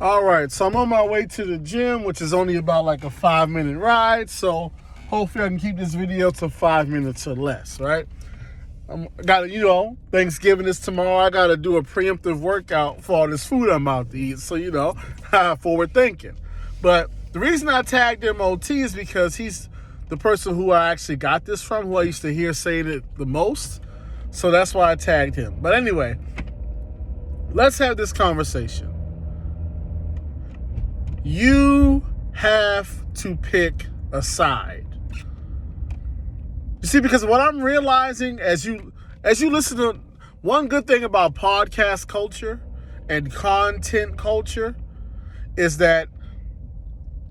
All right, so I'm on my way to the gym, which is only about like a 5-minute ride. So hopefully I can keep this video to 5 minutes or less, right? Thanksgiving is tomorrow. I got to do a preemptive workout for all this food I'm about to eat. So, forward thinking. But the reason I tagged MOT is because he's the person who I actually got this from, who I used to hear saying it the most. So that's why I tagged him. But anyway, let's have this conversation. You have to pick a side. You see, because what I'm realizing as you listen to, one good thing about podcast culture and content culture is that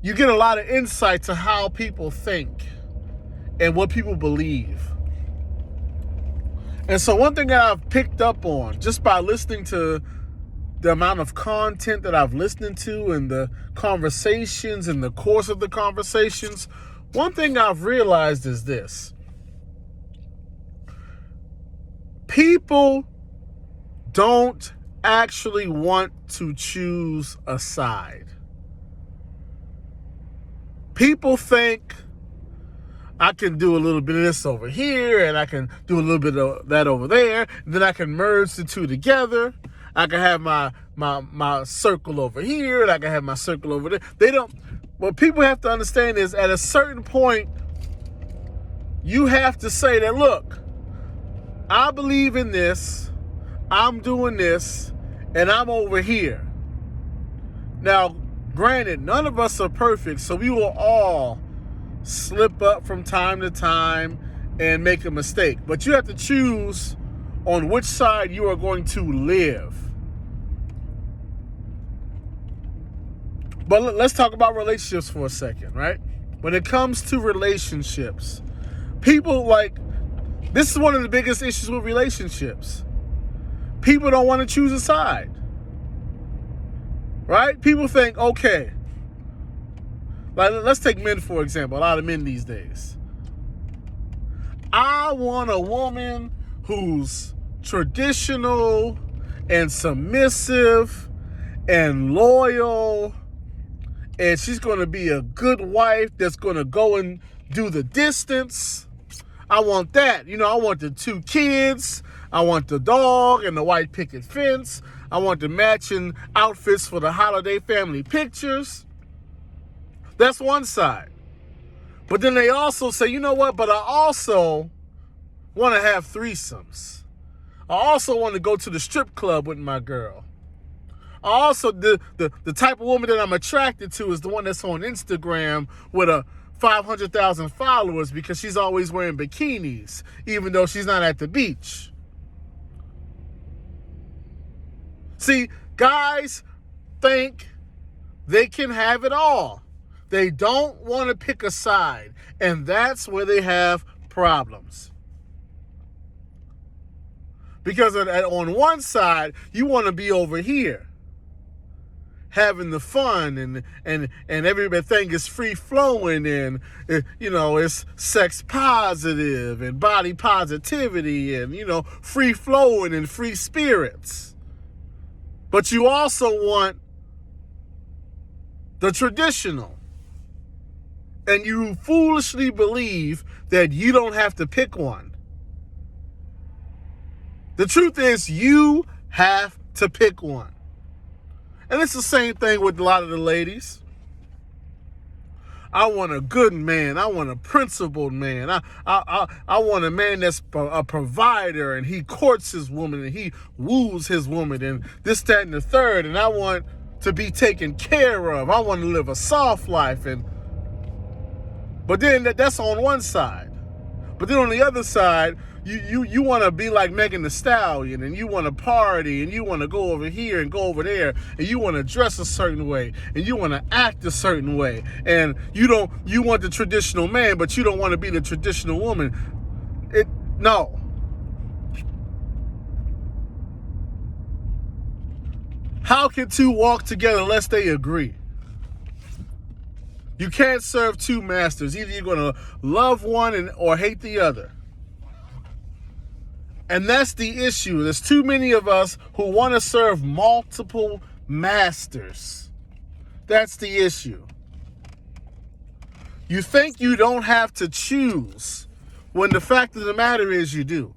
you get a lot of insight to how people think and what people believe. And so one thing that I've picked up on just by listening to the amount of content that I've listened to and the conversations in the course of the conversations, one thing I've realized is this. People don't actually want to choose a side. People think I can do a little bit of this over here and I can do a little bit of that over there. And then I can merge the two together. I can have my circle over here and I can have my circle over there. What people have to understand is at a certain point, you have to say that, look, I believe in this, I'm doing this, and I'm over here. Now, granted, none of us are perfect, so we will all slip up from time to time and make a mistake. But you have to choose on which side you are going to live. But let's talk about relationships for a second, right? When it comes to relationships, this is one of the biggest issues with relationships. People don't want to choose a side, right? People think, okay, let's take men, for example, a lot of men these days. I want a woman who's traditional and submissive and loyal, and she's going to be a good wife that's going to go and do the distance. I want that. I want the 2 kids. I want the dog and the white picket fence. I want the matching outfits for the holiday family pictures. That's one side. But then they also say, you know what? But I also want to have threesomes. I also want to go to the strip club with my girl. I also, the type of woman that I'm attracted to is the one that's on Instagram with a 500,000 followers because she's always wearing bikinis, even though she's not at the beach. See, guys think they can have it all. They don't want to pick a side, and that's where they have problems. Because on one side, you want to be over here, having the fun and everything is free flowing and it's sex positive and body positivity and free flowing and free spirits. But you also want the traditional. And you foolishly believe that you don't have to pick one. The truth is you have to pick one. And it's the same thing with a lot of the ladies. I want a good man. I want a principled man. I want a man that's a provider and he courts his woman and he woos his woman and this, that, and the third. And I want to be taken care of. I want to live a soft life. But then that's on one side. But then on the other side, you want to be like Megan Thee Stallion, and you want to party, and you want to go over here and go over there, and you want to dress a certain way, and you want to act a certain way, and you want the traditional man, but you don't want to be the traditional woman. No. How can two walk together unless they agree? You can't serve two masters. Either you're going to love one or hate the other. And that's the issue. There's too many of us who want to serve multiple masters. That's the issue. You think you don't have to choose when the fact of the matter is you do.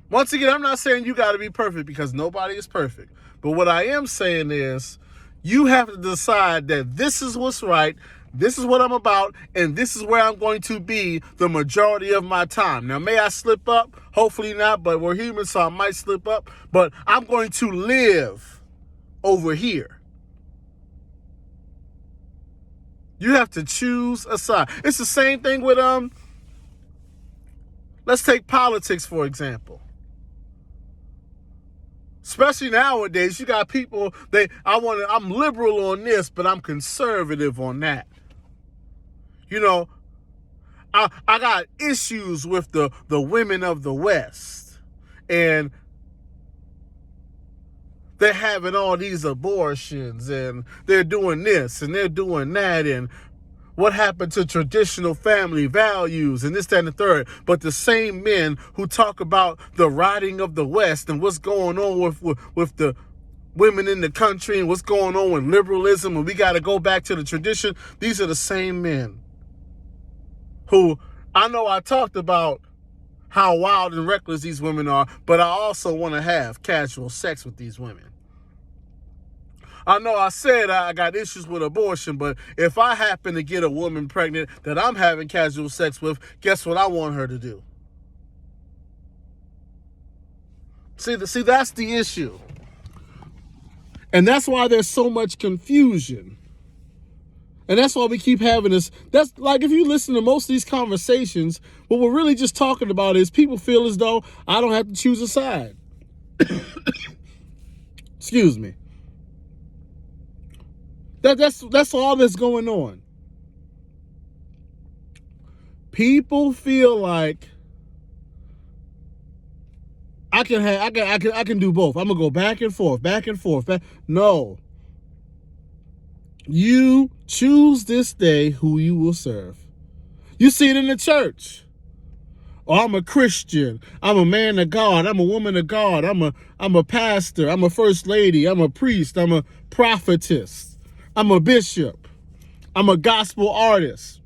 Once again, I'm not saying you got to be perfect because nobody is perfect. But what I am saying is you have to decide that this is what's right, this is what I'm about, and this is where I'm going to be the majority of my time. Now, may I slip up? Hopefully not, but we're human, so I might slip up. But I'm going to live over here. You have to choose a side. It's the same thing with, let's take politics, for example. Especially nowadays, you got people, I'm liberal on this, but I'm conservative on that. You know, I got issues with the women of the West. And they're having all these abortions, and they're doing this, and they're doing that, and what happened to traditional family values, and this, that, and the third. But the same men who talk about the rotting of the West and what's going on with the women in the country and what's going on with liberalism, and we got to go back to the tradition, these are the same men who, I know I talked about how wild and reckless these women are, but I also want to have casual sex with these women. I know I said I got issues with abortion, but if I happen to get a woman pregnant that I'm having casual sex with, guess what I want her to do? See, that's the issue. And that's why there's so much confusion. And that's why we keep having this. That's like, if you listen to most of these conversations, what we're really just talking about is people feel as though I don't have to choose a side. Excuse me. That's all that's going on. People feel like I can do both. I'm gonna go back and forth. No. You choose this day who you will serve. You see it in the church. Oh, I'm a Christian. I'm a man of God. I'm a woman of God. I'm a pastor. I'm a first lady. I'm a priest. I'm a prophetess. I'm a bishop. I'm a gospel artist.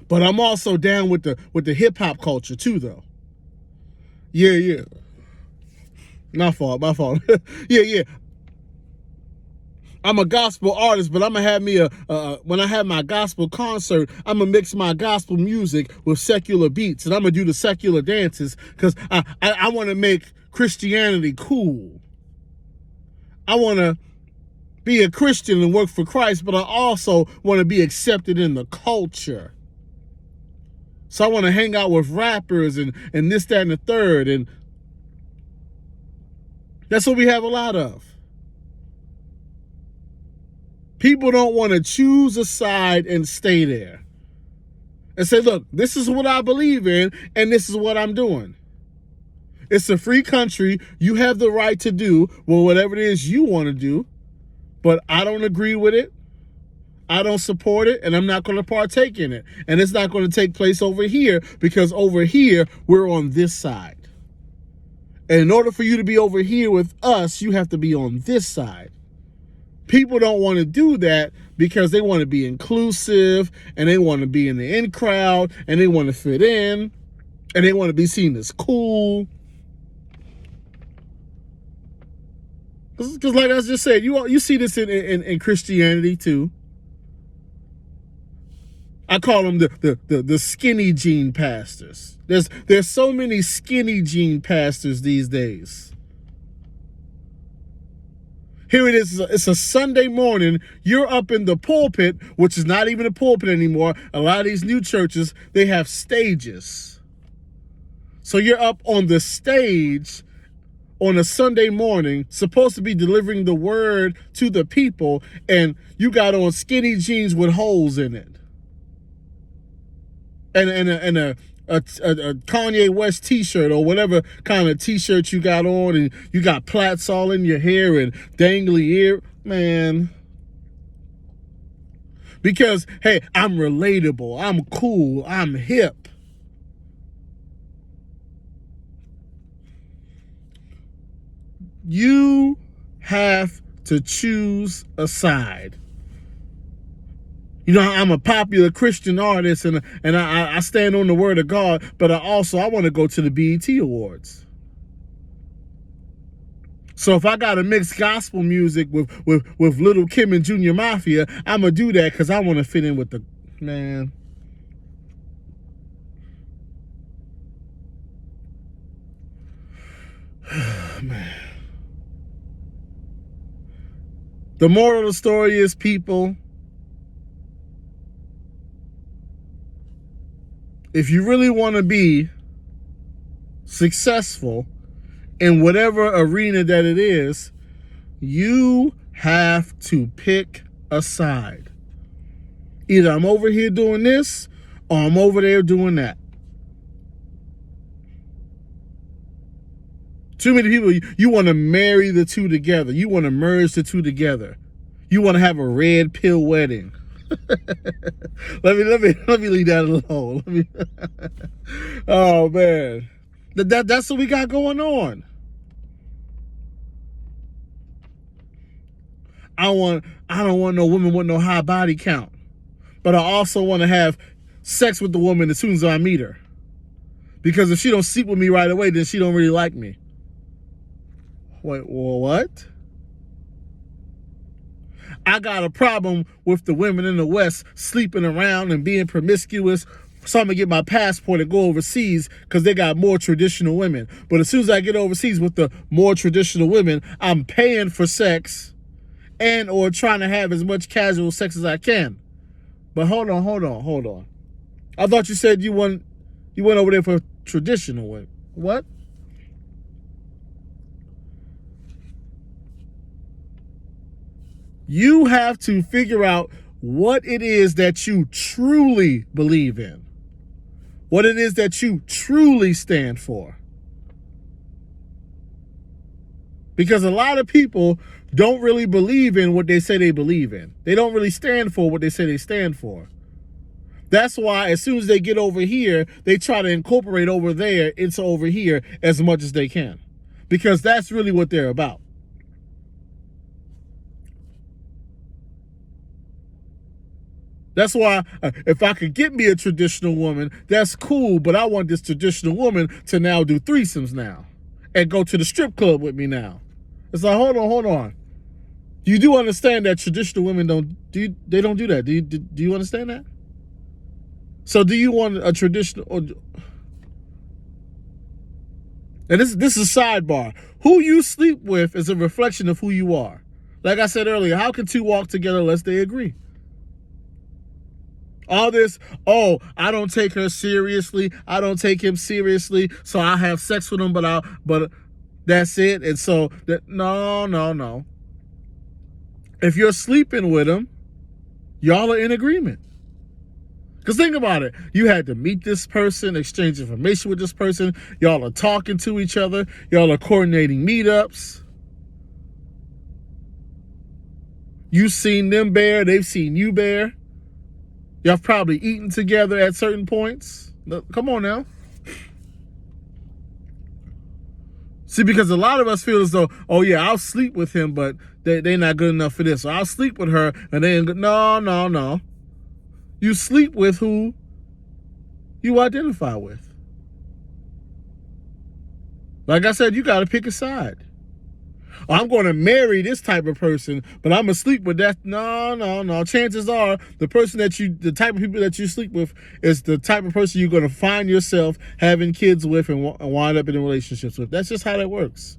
But I'm also down with the hip hop culture too, though. Yeah. My fault. Yeah. I'm a gospel artist, but I'm gonna have me when I have my gospel concert, I'm gonna mix my gospel music with secular beats, and I'm gonna do the secular dances because I want to make Christianity cool. I want to be a Christian and work for Christ, but I also want to be accepted in the culture. So I want to hang out with rappers and this, that, and the third, and that's what we have a lot of. People don't want to choose a side and stay there and say, look, this is what I believe in, and this is what I'm doing. It's a free country. You have the right to do whatever it is you want to do, but I don't agree with it. I don't support it, and I'm not going to partake in it. And it's not going to take place over here because over here, we're on this side. And in order for you to be over here with us, you have to be on this side. People don't want to do that because they want to be inclusive, and they want to be in the in crowd, and they want to fit in, and they want to be seen as cool. Because like I just said, you see this in Christianity too. I call them the skinny jean pastors. There's so many skinny jean pastors these days. Here it is. It's a Sunday morning. You're up in the pulpit, which is not even a pulpit anymore. A lot of these new churches, they have stages. So you're up on the stage on a Sunday morning, supposed to be delivering the word to the people, and you got on skinny jeans with holes in it. And a Kanye West t-shirt or whatever kind of t-shirt you got on, and you got plaits all in your hair and dangly ear, man. Because, hey, I'm relatable, I'm cool, I'm hip. You have to choose a side. You know, I'm a popular Christian artist, and I stand on the word of God, but I want to go to the BET Awards. So if I got to mix gospel music with Little Kim and Junior Mafia, I'm going to do that because I want to fit in with the, man. Man. The moral of the story is, people, if you really want to be successful in whatever arena that it is, you have to pick a side. Either I'm over here doing this or I'm over there doing that. Too many people, you want to marry the two together. You want to merge the two together. You want to have a red pill wedding. let me leave that alone. Oh man, that's what we got going on. I don't want no woman with no high body count, but I also want to have sex with the woman as soon as I meet her, because if she don't sleep with me right away, then she don't really like me. Wait, well, what? I got a problem with the women in the West sleeping around and being promiscuous, so I'm going to get my passport and go overseas because they got more traditional women. But as soon as I get overseas with the more traditional women, I'm paying for sex and or trying to have as much casual sex as I can. But hold on. I thought you said you went over there for traditional women. What? You have to figure out what it is that you truly believe in. What it is that you truly stand for. Because a lot of people don't really believe in what they say they believe in. They don't really stand for what they say they stand for. That's why as soon as they get over here, they try to incorporate over there into over here as much as they can. Because that's really what they're about. That's why if I could get me a traditional woman, that's cool, but I want this traditional woman to now do threesomes now and go to the strip club with me now. It's like, hold on. You do understand that traditional women don't do that. Do you understand that? So do you want a traditional, and this is a sidebar. Who you sleep with is a reflection of who you are. Like I said earlier, how can two walk together unless they agree? All this, I don't take her seriously, I don't take him seriously, so I have sex with him, but that's it. And so no. If you're sleeping with him, y'all are in agreement. Because think about it. You had to meet this person, exchange information with this person. Y'all are talking to each other. Y'all are coordinating meetups. You've seen them bear. They've seen you bear. Y'all probably eaten together at certain points. Come on now. See, because a lot of us feel as though, I'll sleep with him, but they're not good enough for this. So I'll sleep with her, and they ain't good. No. You sleep with who you identify with. Like I said, you got to pick a side. I'm going to marry this type of person, but I'm going to sleep with that. No. Chances are the type of people that you sleep with is the type of person you're going to find yourself having kids with and wind up in relationships with. That's just how that works.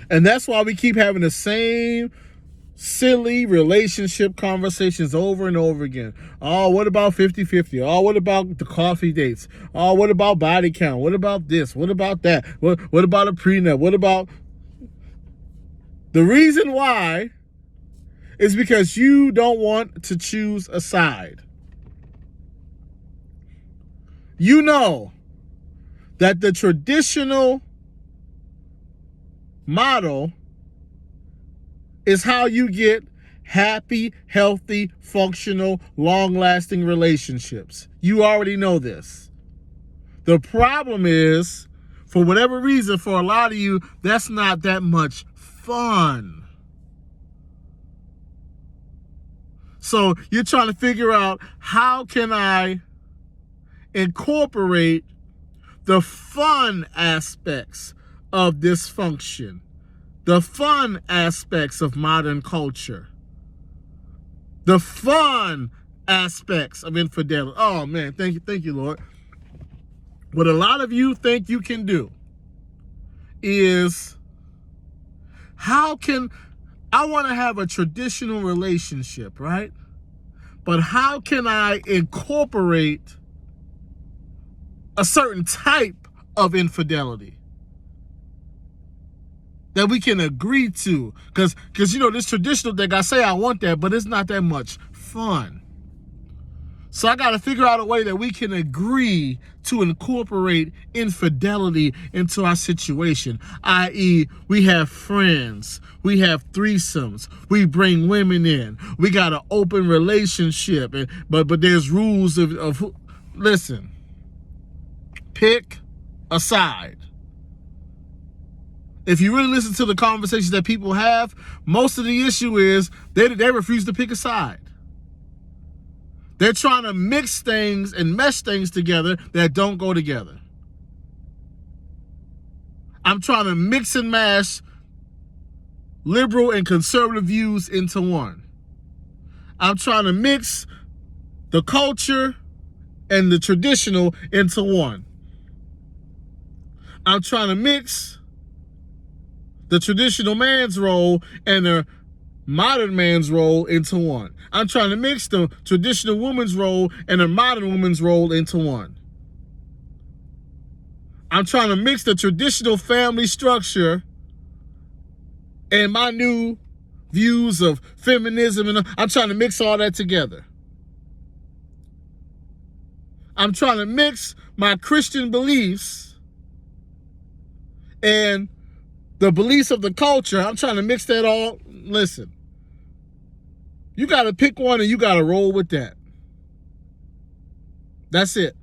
And that's why we keep having the same silly relationship conversations over and over again. Oh, what about 50-50? Oh, what about the coffee dates? Oh, what about body count? What about this? What about that? What about a prenup? What about... The reason why is because you don't want to choose a side. You know that the traditional model is how you get happy, healthy, functional, long-lasting relationships. You already know this. The problem is For whatever reason, for a lot of you, that's not that much fun. So you're trying to figure out, how can I incorporate the fun aspects of dysfunction, the fun aspects of modern culture, the fun aspects of infidelity. Oh man, thank you, Lord. What a lot of you think you can do is, I want to have a traditional relationship, right? But how can I incorporate a certain type of infidelity that we can agree to? Because this traditional thing, I say I want that, but it's not that much fun. So I got to figure out a way that we can agree to incorporate infidelity into our situation, i.e. we have friends, we have threesomes, we bring women in, we got an open relationship, but there's rules of listen, pick a side. If you really listen to the conversations that people have, most of the issue is they refuse to pick a side. They're trying to mix things and mesh things together that don't go together. I'm trying to mix and mash liberal and conservative views into one. I'm trying to mix the culture and the traditional into one. I'm trying to mix the traditional man's role and the modern man's role into one. I'm trying to mix the traditional woman's role and the modern woman's role into one. I'm trying to mix the traditional family structure and my new views of feminism, and I'm trying to mix all that together. I'm trying to mix my Christian beliefs and the beliefs of the culture. I'm trying to mix that all. Listen, you got to pick one and you got to roll with that. That's it.